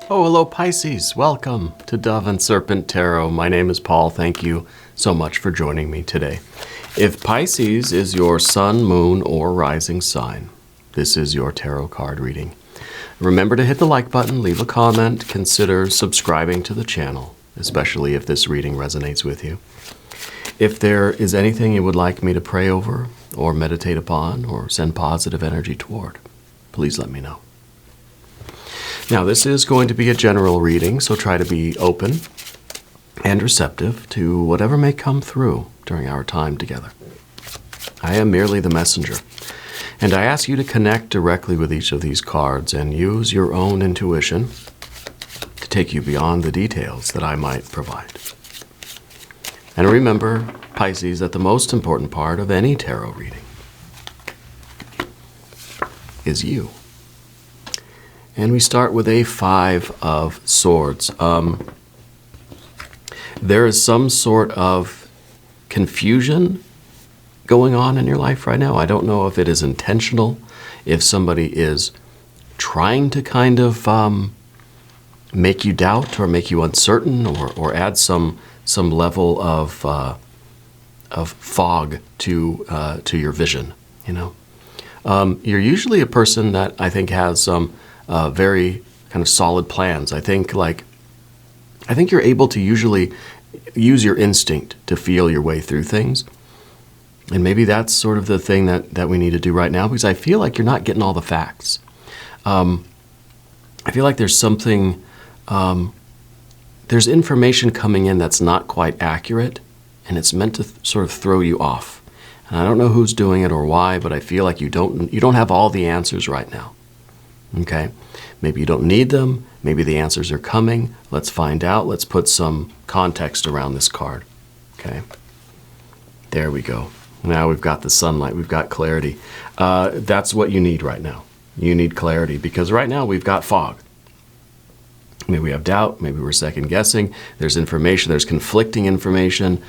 Oh, hello Pisces. Welcome to Dove and Serpent Tarot. My name is Paul. Thank you so much for joining me today. If Pisces is your sun, moon, or rising sign, this is your tarot card reading. Remember to hit the like button, leave a comment, consider subscribing to the channel, especially if this reading resonates with you. If there is anything you would like me to pray over, or meditate upon, or send positive energy toward, please let me know. Now, this is going to be a general reading, so try to be open and receptive to whatever may come through during our time together. I am merely the messenger, and I ask you to connect directly with each of these cards and use your own intuition to take you beyond the details that I might provide. And remember, Pisces, that the most important part of any tarot reading is you. And we start with a 5 of Swords. There is some sort of confusion going on in your life right now. I don't know if it is intentional, if somebody is trying to kind of make you doubt or make you uncertain or add some level of fog to your vision. You know, you're usually a person that I think has some very kind of solid plans. I think you're able to usually use your instinct to feel your way through things. And maybe that's sort of the thing that we need to do right now, because I feel like you're not getting all the facts. I feel like there's something, there's information coming in that's not quite accurate, and it's meant to sort of throw you off. And I don't know who's doing it or why, but I feel like you don't have all the answers right now. Okay, maybe you don't need them. Maybe the answers are coming. Let's find out. Let's put some context around this card. Okay, there we go. Now we've got the sunlight. We've got clarity. That's what you need right now. You need clarity, because right now we've got fog. Maybe we have doubt. Maybe we're second guessing. There's information. There's conflicting information.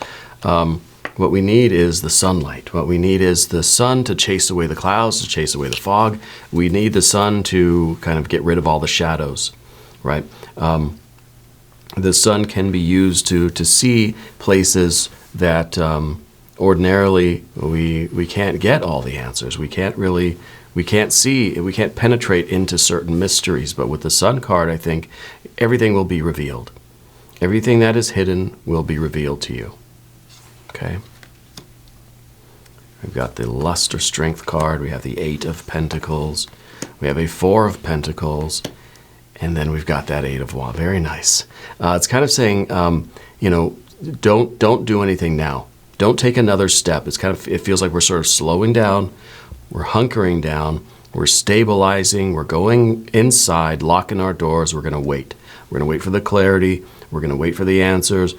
What we need is the sunlight. What we need is the sun to chase away the clouds, to chase away the fog. We need the sun to kind of get rid of all the shadows, right? The sun can be used to see places that ordinarily we can't get all the answers. We can't see, we can't penetrate into certain mysteries. But with the sun card, I think everything will be revealed. Everything that is hidden will be revealed to you. Okay. We've got the Lust or Strength card. We have the 8 of Pentacles. We have a 4 of Pentacles. And then we've got that 8 of Wands. Very nice. It's kind of saying, you know, don't do anything now. Don't take another step. It feels like we're sort of slowing down. We're hunkering down. We're stabilizing. We're going inside, locking our doors. We're going to wait. We're going to wait for the clarity. We're going to wait for the answers.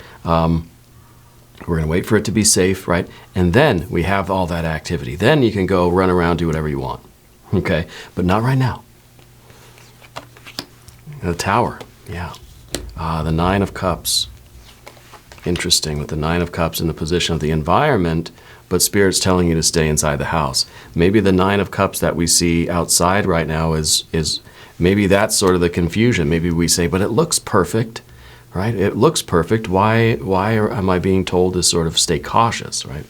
We're going to wait for it to be safe, right? And then we have all that activity. Then you can go run around, do whatever you want, okay? But not right now. The Tower, yeah. The 9 of Cups. Interesting, with the 9 of Cups in the position of the environment, but Spirit's telling you to stay inside the house. Maybe the 9 of Cups that we see outside right now is maybe that's sort of the confusion. Maybe we say, but it looks perfect. Right? It looks perfect. Why am I being told to sort of stay cautious, right?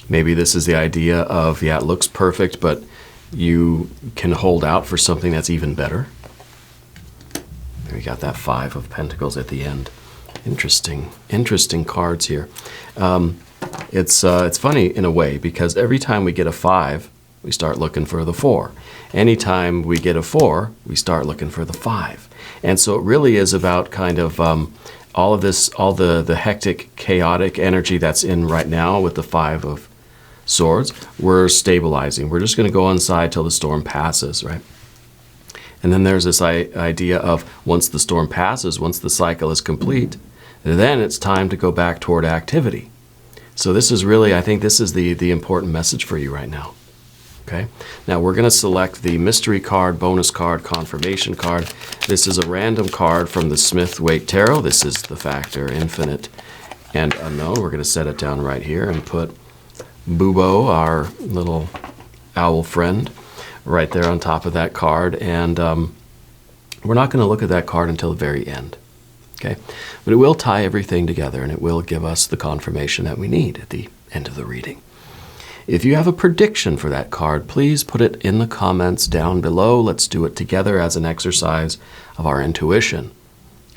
Maybe this is the idea of, yeah, it looks perfect, but you can hold out for something that's even better. We got that 5 of Pentacles at the end. Interesting cards here. It's funny in a way, because every time we get a 5, we start looking for the 4. Anytime we get a 4, we start looking for the 5. And so it really is about kind of all of this, all the hectic, chaotic energy that's in right now with the 5 of Swords. We're stabilizing. We're just going to go inside till the storm passes, right? And then there's this idea of once the storm passes, once the cycle is complete, then it's time to go back toward activity. So this is really, I think this is the important message for you right now. Okay, now we're going to select the mystery card, bonus card, confirmation card. This is a random card from the Smith-Waite Tarot. This is the Factor, Infinite, and Unknown. We're going to set it down right here and put Bubo, our little owl friend, right there on top of that card. And We're not going to look at that card until the very end. Okay? But it will tie everything together, and it will give us the confirmation that we need at the end of the reading. If you have a prediction for that card, please put it in the comments down below. Let's do it together as an exercise of our intuition.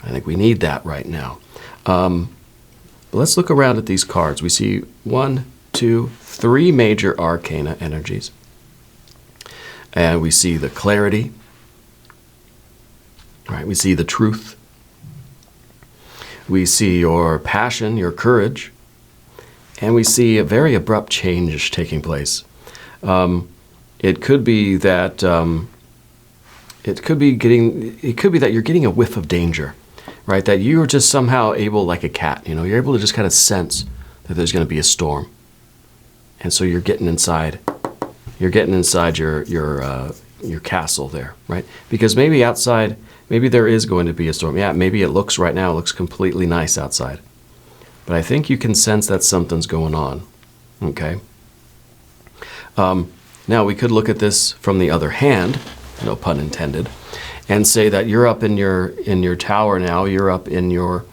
I think we need that right now. But let's look around at these cards. We see 1, 2, 3 major arcana energies. And we see the clarity. Right? We see the truth. We see your passion, your courage. And we see a very abrupt change taking place. It could be that it could be that you're getting a whiff of danger, right? That you are just somehow able, like a cat, you're able to just kind of sense that there's going to be a storm, and so you're getting inside. You're getting inside your castle there, right? Because maybe outside, maybe there is going to be a storm. Yeah, maybe it looks right now, it looks completely nice outside. But I think you can sense that something's going on, okay? Now, we could look at this from the other hand, no pun intended, and say that you're up in your tower now, you're up in your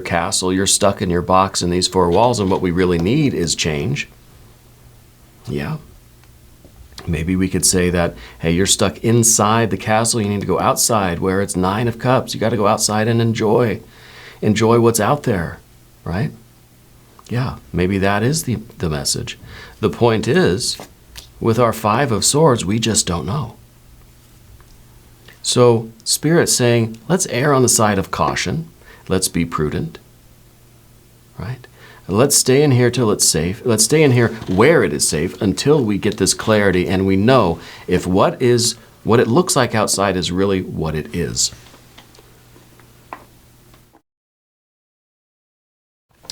castle, you're stuck in your box in these 4 walls, and what we really need is change. Yeah. Maybe we could say that, hey, you're stuck inside the castle, you need to go outside where it's 9 of Cups. You got to go outside and enjoy what's out there. Right? Yeah, maybe that is the message. The point is, with our 5 of Swords, we just don't know. So, Spirit's saying, let's err on the side of caution. Let's be prudent. Right? Let's stay in here till it's safe. Let's stay in here where it is safe until we get this clarity and we know if what it looks like outside is really what it is.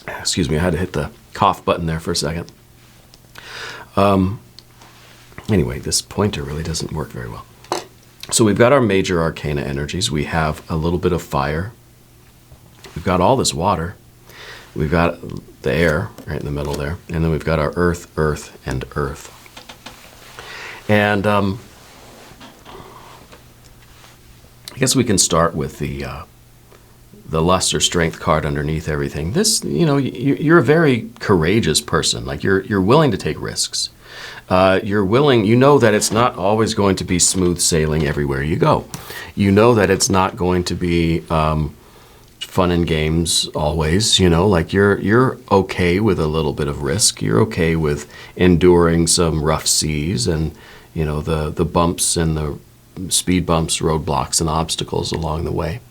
Excuse me, I had to hit the cough button there for a second. Anyway, this pointer really doesn't work very well. So we've got our major arcana energies. We have a little bit of fire. We've got all this water. We've got the air right in the middle there. And then we've got our earth, and earth. And I guess we can start with the lust or strength card underneath everything. This, you're a very courageous person. Like you're willing to take risks. You're willing, that it's not always going to be smooth sailing everywhere you go. You know that it's not going to be fun and games always, like you're okay with a little bit of risk. You're okay with enduring some rough seas and, the bumps and the speed bumps, roadblocks and obstacles along the way.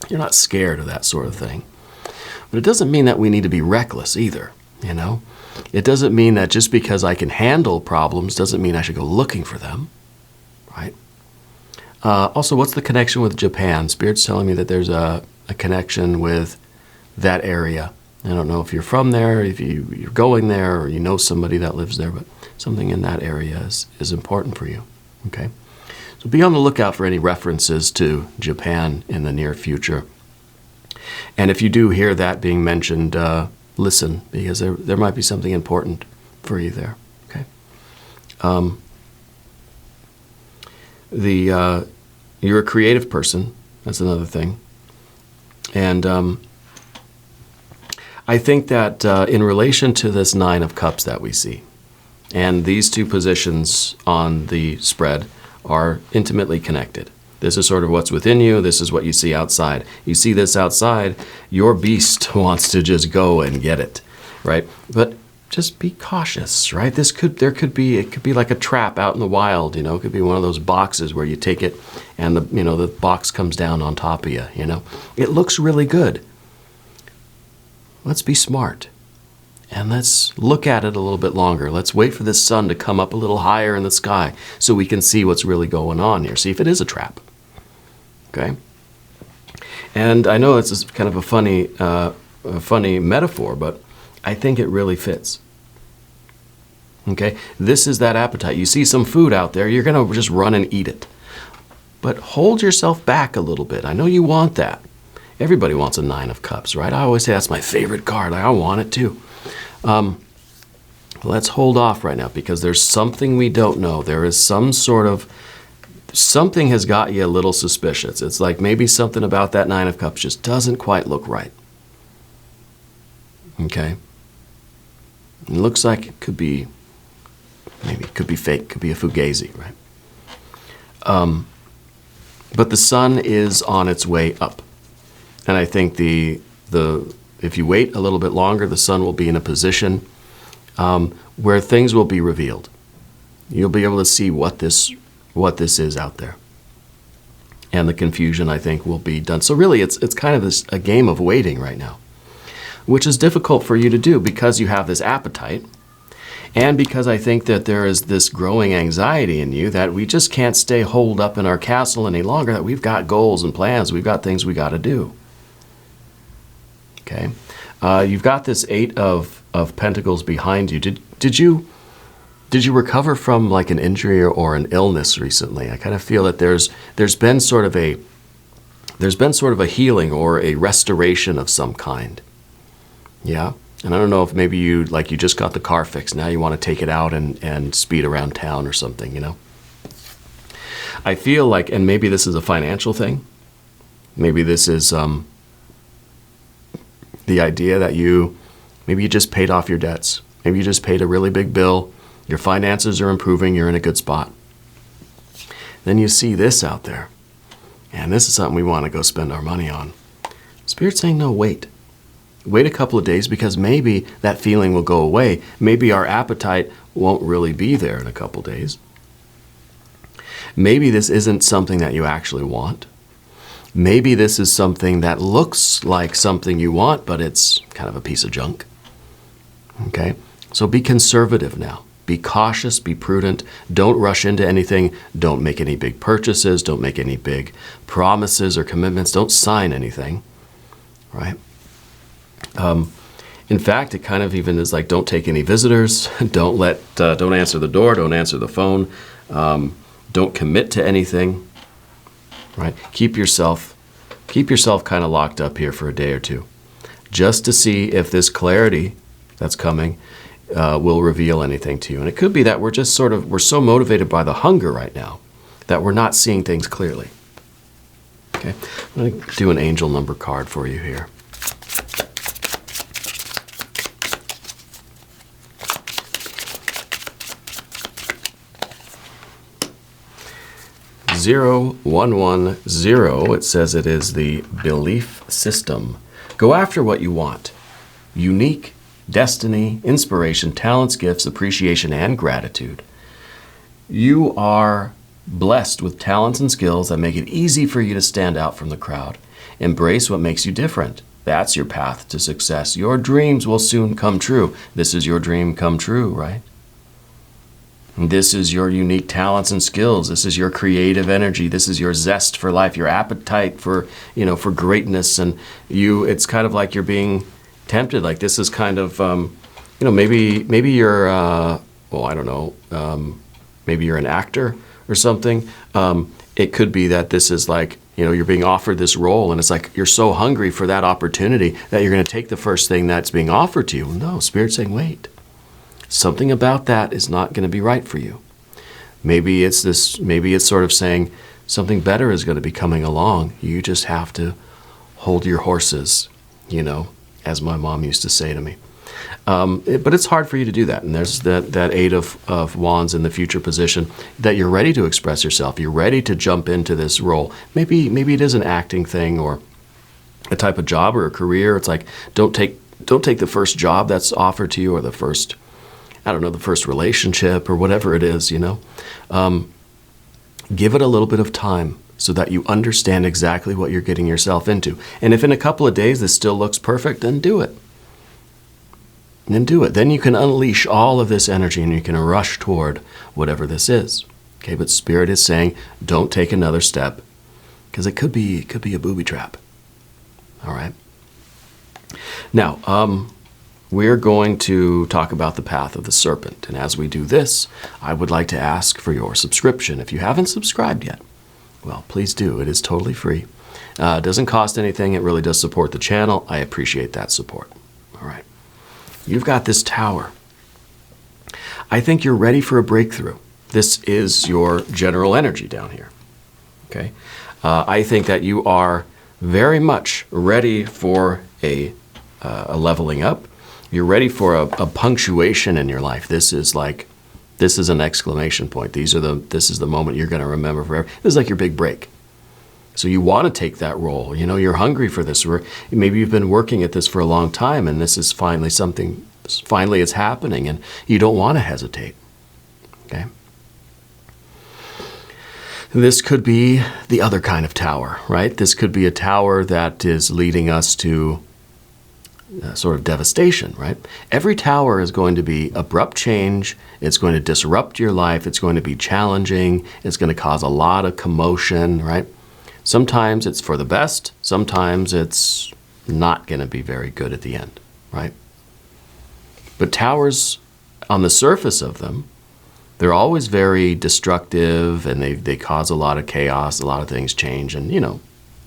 You're not scared of that sort of thing. But it doesn't mean that we need to be reckless either, It doesn't mean that just because I can handle problems doesn't mean I should go looking for them, right? Also, what's the connection with Japan? Spirit's telling me that there's a connection with that area. I don't know if you're from there, if you're going there, or you know somebody that lives there, but something in that area is important for you, okay? So be on the lookout for any references to Japan in the near future. And if you do hear that being mentioned, listen, because there might be something important for you there, okay? You're a creative person. That's another thing. And I think that in relation to this 9 of Cups that we see, and these 2 positions on the spread are intimately connected. This is sort of what's within you. This is what you see outside. You see this outside, your beast wants to just go and get it, right? But just be cautious, right? It could be like a trap out in the wild, It could be one of those boxes where you take it and the box comes down on top of you, It looks really good. Let's be smart. And let's look at it a little bit longer. Let's wait for this sun to come up a little higher in the sky so we can see what's really going on here. See if it is a trap. Okay? And I know it's kind of a funny metaphor, but I think it really fits. Okay? This is that appetite. You see some food out there, you're going to just run and eat it. But hold yourself back a little bit. I know you want that. Everybody wants a 9 of Cups, right? I always say that's my favorite card. I want it too. Let's hold off right now because there's something we don't know. There is some sort of something has got you a little suspicious. It's like maybe something about that Nine of Cups just doesn't quite look right. Okay? It looks like it could be, maybe it could be fake, could be a fugazi, right? But the sun is on its way up. And I think if you wait a little bit longer, the sun will be in a position where things will be revealed. You'll be able to see what this is out there. And the confusion, I think, will be done. So really, it's kind of a game of waiting right now, which is difficult for you to do because you have this appetite, and because I think that there is this growing anxiety in you that we just can't stay holed up in our castle any longer, that we've got goals and plans, we've got things we got to do. Okay? You've got this Eight of Pentacles behind you. Did you recover from like an injury or an illness recently? I kind of feel that there's been sort of a healing or a restoration of some kind. Yeah? And I don't know if maybe you just got the car fixed. Now you want to take it out and speed around town or something, you know? I feel like, and maybe this is a financial thing. Maybe this is the idea that maybe you just paid off your debts. Maybe you just paid a really big bill. Your finances are improving. You're in a good spot. Then you see this out there. And this is something we want to go spend our money on. Spirit's saying, no, wait. Wait a couple of days, because maybe that feeling will go away. Maybe our appetite won't really be there in a couple days. Maybe this isn't something that you actually want. Maybe this is something that looks like something you want, but it's kind of a piece of junk. Okay? So be conservative now. Be cautious, be prudent. Don't rush into anything. Don't make any big purchases. Don't make any big promises or commitments. Don't sign anything. Right? In fact, it kind of even is like, don't take any visitors. Don't answer the door. Don't answer the phone. Don't commit to anything. Right? Keep yourself kind of locked up here for a day or two, just to see if this clarity that's coming will reveal anything to you. And it could be that we're so motivated by the hunger right now that we're not seeing things clearly. Okay, I'm going to do an angel number card for you here. Zero, 110. It says it is the belief system. Go after what you want. Unique, destiny, inspiration, talents, gifts, appreciation, and gratitude. You are blessed with talents and skills that make it easy for you to stand out from the crowd. Embrace what makes you different. That's your path to success. Your dreams will soon come true. This is your dream come true, right? This is your unique talents and skills. This is your creative energy. This is your zest for life, your appetite for greatness. And it's kind of like you're being tempted. Like this is kind of, maybe you're, I don't know, maybe you're an actor or something. It could be that this is like, you're being offered this role, and it's like you're so hungry for that opportunity that you're going to take the first thing that's being offered to you. No, Spirit's saying, wait. Something about that is not going to be right for you. Maybe it's sort of saying something better is going to be coming along. You just have to hold your horses, as my mom used to say to me. But it's hard for you to do that. And there's that Eight of Wands in the future position, that you're ready to express yourself. You're ready to jump into this role. Maybe it is an acting thing or a type of job or a career. It's like, don't take the first job that's offered to you, or the first relationship or whatever it is, Give it a little bit of time so that you understand exactly what you're getting yourself into. And if in a couple of days this still looks perfect, then do it. Then you can unleash all of this energy and you can rush toward whatever this is. Okay, but Spirit is saying, don't take another step, because it could be a booby trap. All right. Now, we're going to talk about the path of the serpent. And as we do this, I would like to ask for your subscription. If you haven't subscribed yet, well, please do. It is totally free. It doesn't cost anything. It really does support the channel. I appreciate that support. All right. You've got this tower. I think you're ready for a breakthrough. This is your general energy down here. Okay, I think that you are very much ready for a leveling up. You're ready for a punctuation in your life. This is an exclamation point. This is the moment you're going to remember forever. This is like your big break. So you want to take that role. You know, you're hungry for this. Maybe you've been working at this for a long time, and this is finally it's happening, and you don't want to hesitate. Okay? This could be the other kind of tower, right? This could be a tower that is leading us to sort of devastation, right? Every tower is going to be abrupt change. It's going to disrupt your life. It's going to be challenging. It's going to cause a lot of commotion, right? Sometimes it's for the best. Sometimes it's not going to be very good at the end, right? But towers, on the surface of them, they're always very destructive, and they cause a lot of chaos, a lot of things change, and, you know,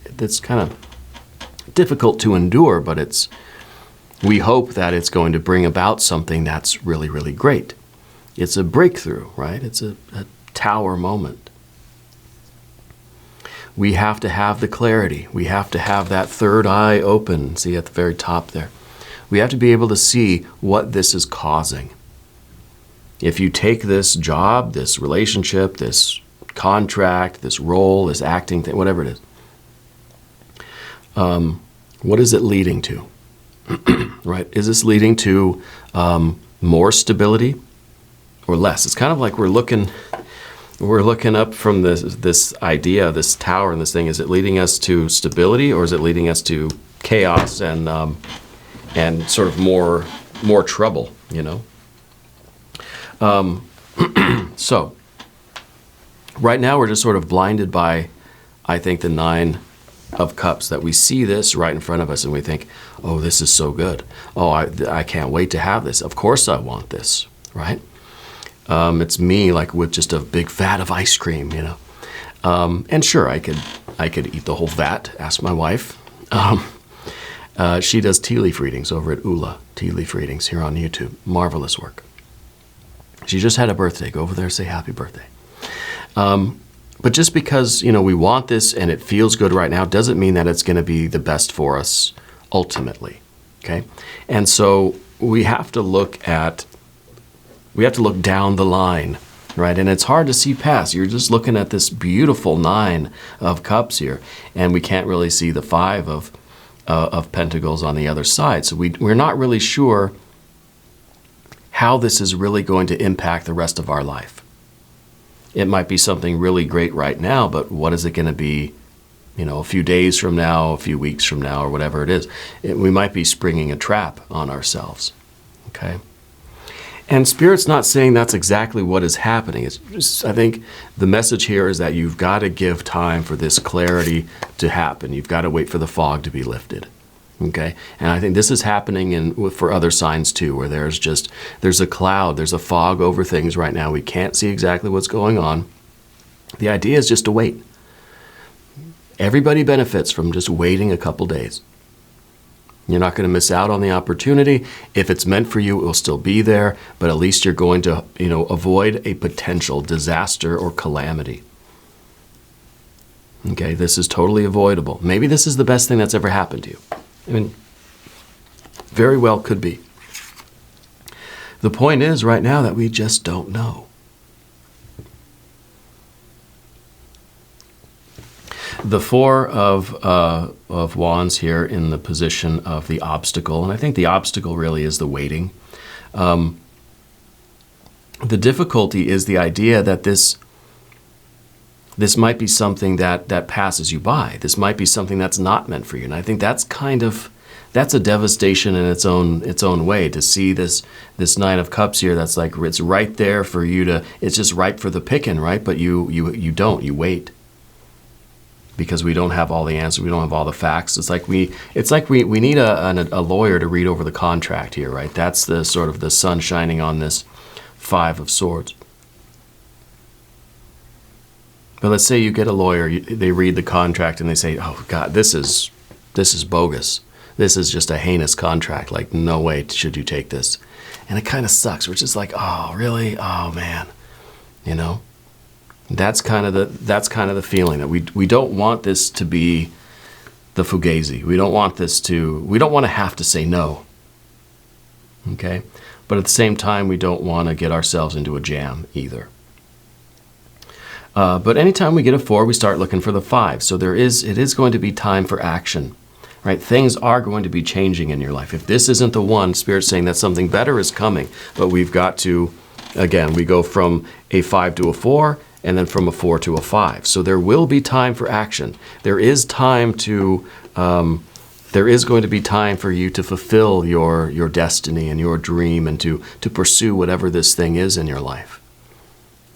it's kind of difficult to endure, but we hope that it's going to bring about something that's really, really great. It's a breakthrough, right? It's a tower moment. We have to have the clarity. We have to have that third eye open. See at the very top there. We have to be able to see what this is causing. If you take this job, this relationship, this contract, this role, this acting thing, whatever it is, what is it leading to? Right? Is this leading to more stability or less? It's kind of like we're looking up from this idea, this tower and this thing. Is it leading us to stability, or is it leading us to chaos and sort of more trouble, you know? So right now we're just sort of blinded by, I think, the 9 of Cups, that we see this right in front of us and we think, oh, this is so good. Oh, I can't wait to have this. Of course I want this, right? It's me, like with just a big vat of ice cream, you know. And sure, I could eat the whole vat. Ask my wife. She does tea leaf readings over at Ula Tea Leaf Readings here on YouTube. Marvelous work. She just had a birthday. Go over there and say happy birthday. But just because, you know, we want this and it feels good right now doesn't mean that it's going to be the best for us ultimately. Okay? And so we have to look down the line, right? And it's hard to see past. You're just looking at this beautiful 9 of Cups here, and we can't really see the 5 of Pentacles on the other side. So we're not really sure how this is really going to impact the rest of our life. It might be something really great right now, but what is it going to be, you know, a few days from now, a few weeks from now, or whatever it is? We might be springing a trap on ourselves, okay? And Spirit's not saying that's exactly what is happening. It's just, I think the message here is that you've got to give time for this clarity to happen. You've got to wait for the fog to be lifted. Okay? And I think this is happening for other signs too, where there's a cloud, there's a fog over things right now. We can't see exactly what's going on. The idea is just to wait. Everybody benefits from just waiting a couple days. You're not going to miss out on the opportunity. If it's meant for you, it will still be there, but at least you're going to, you know, avoid a potential disaster or calamity. Okay, this is totally avoidable. Maybe this is the best thing that's ever happened to you. I mean, very well could be. The point is right now that we just don't know. The 4 of Wands here in the position of the obstacle, and I think the obstacle really is the waiting. The difficulty is the idea that this might be something that passes you by. This might be something that's not meant for you, and I think that's a devastation in its own way, to see this 9 of Cups here. That's like it's right there for you to. It's just ripe for the picking, right? But you don't. You wait. Because we don't have all the answers, we don't have all the facts. It's like we need a lawyer to read over the contract here, right? That's the sort of the sun shining on this 5 of Swords. But let's say you get a lawyer, they read the contract and they say, "Oh God, this is bogus. This is just a heinous contract. Like, no way should you take this." And it kind of sucks. We're just like, "Oh, really? Oh man," you know. That's kind of the feeling that we don't want this to be the fugazi. We don't want to have to say no. Okay? But at the same time, we don't want to get ourselves into a jam either. But anytime we get a 4, we start looking for the 5. So it is going to be time for action. Right? Things are going to be changing in your life. If this isn't the one, Spirit's saying that something better is coming. But we've got to, again, we go from a 5 to a 4, and then from a 4 to a 5. So there will be time for action. There is time to, there is going to be time for you to fulfill your destiny and your dream and to pursue whatever this thing is in your life.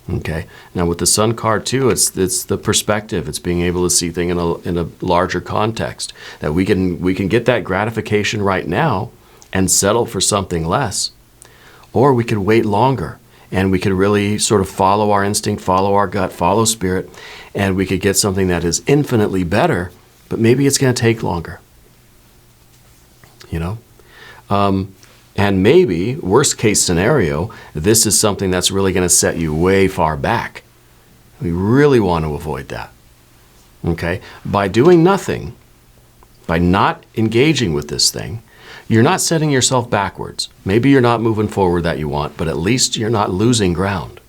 Okay. Now with the Sun card too, it's the perspective. It's being able to see things in a larger context. That we can get that gratification right now and settle for something less, or we could wait longer and we could really sort of follow our instinct, follow our gut, follow Spirit, and we could get something that is infinitely better, but maybe it's going to take longer. You know. And maybe, worst case scenario, this is something that's really going to set you way far back. We really want to avoid that. Okay? By doing nothing, by not engaging with this thing, you're not setting yourself backwards. Maybe you're not moving forward that you want, but at least you're not losing ground.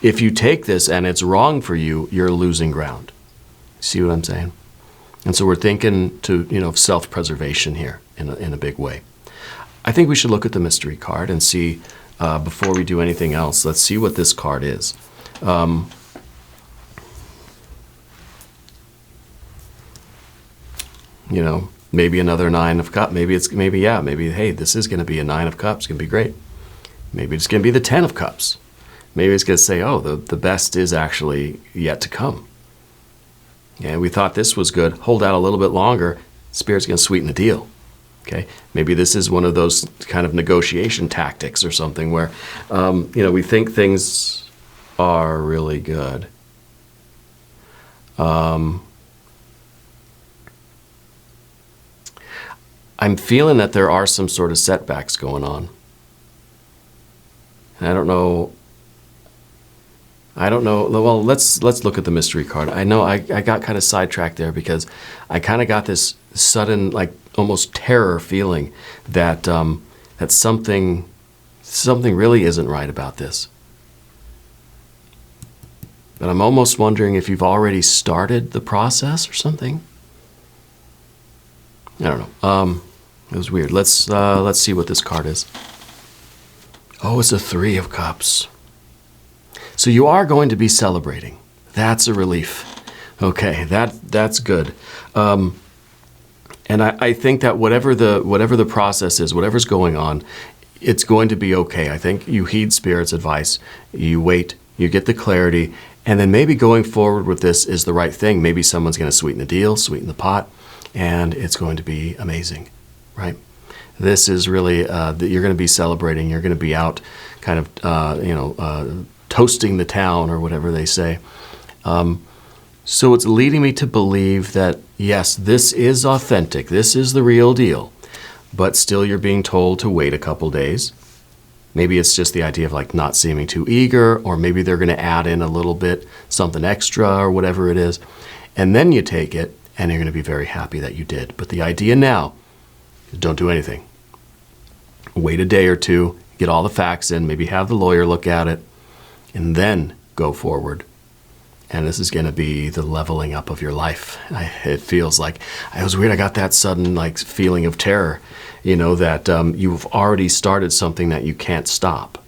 If you take this and it's wrong for you, you're losing ground. See what I'm saying? And so we're thinking of self-preservation here in a big way. I think we should look at the mystery card and see, before we do anything else, let's see what this card is. Maybe another 9 of Cups. Maybe, hey, this is going to be a 9 of Cups. It's going to be great. Maybe it's going to be the 10 of Cups. Maybe it's going to say, oh, the best is actually yet to come. Yeah, we thought this was good. Hold out a little bit longer. Spirit's going to sweeten the deal. Okay, maybe this is one of those kind of negotiation tactics or something where, we think things are really good. I'm feeling that there are some sort of setbacks going on. And I don't know. Well, let's look at the mystery card. I know I got kind of sidetracked there because I kind of got this sudden, like almost terror feeling that that something really isn't right about this. But I'm almost wondering if you've already started the process or something. I don't know. It was weird. Let's see what this card is. Oh, it's a 3 of Cups. So you are going to be celebrating. That's a relief. Okay, that's good. And I think that whatever the process is, whatever's going on, it's going to be okay. I think you heed Spirit's advice. You wait. You get the clarity. And then maybe going forward with this is the right thing. Maybe someone's going to sweeten the deal, sweeten the pot, and it's going to be amazing, right? This is really, that you're going to be celebrating. You're going to be out kind of, toasting the town or whatever they say. So it's leading me to believe that, yes, this is authentic. This is the real deal. But still you're being told to wait a couple days. Maybe it's just the idea of like not seeming too eager, or maybe they're going to add in a little bit, something extra or whatever it is. And then you take it and you're going to be very happy that you did. But the idea now is don't do anything. Wait a day or two, get all the facts in, maybe have the lawyer look at it, and then go forward. And this is going to be the leveling up of your life. It feels like, it was weird, I got that sudden like feeling of terror, that you've already started something that you can't stop.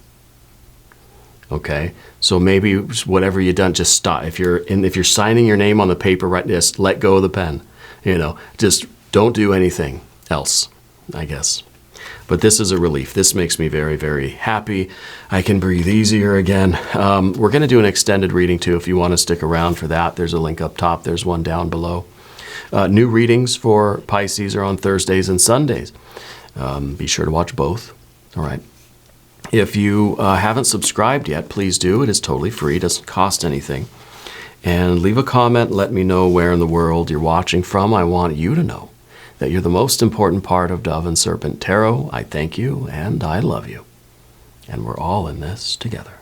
Okay? So maybe whatever you've done, just stop. If you're signing your name on the paper, right, just let go of the pen. Just don't do anything else, I guess. But this is a relief. This makes me very, very happy. I can breathe easier again. We're going to do an extended reading too. If you want to stick around for that, there's a link up top. There's one down below. New readings for Pisces are on Thursdays and Sundays. Be sure to watch both. All right. If you haven't subscribed yet, please do. It is totally free. It doesn't cost anything. And leave a comment. Let me know where in the world you're watching from. I want you to know that you're the most important part of Dove and Serpent Tarot. I thank you and I love you. And we're all in this together.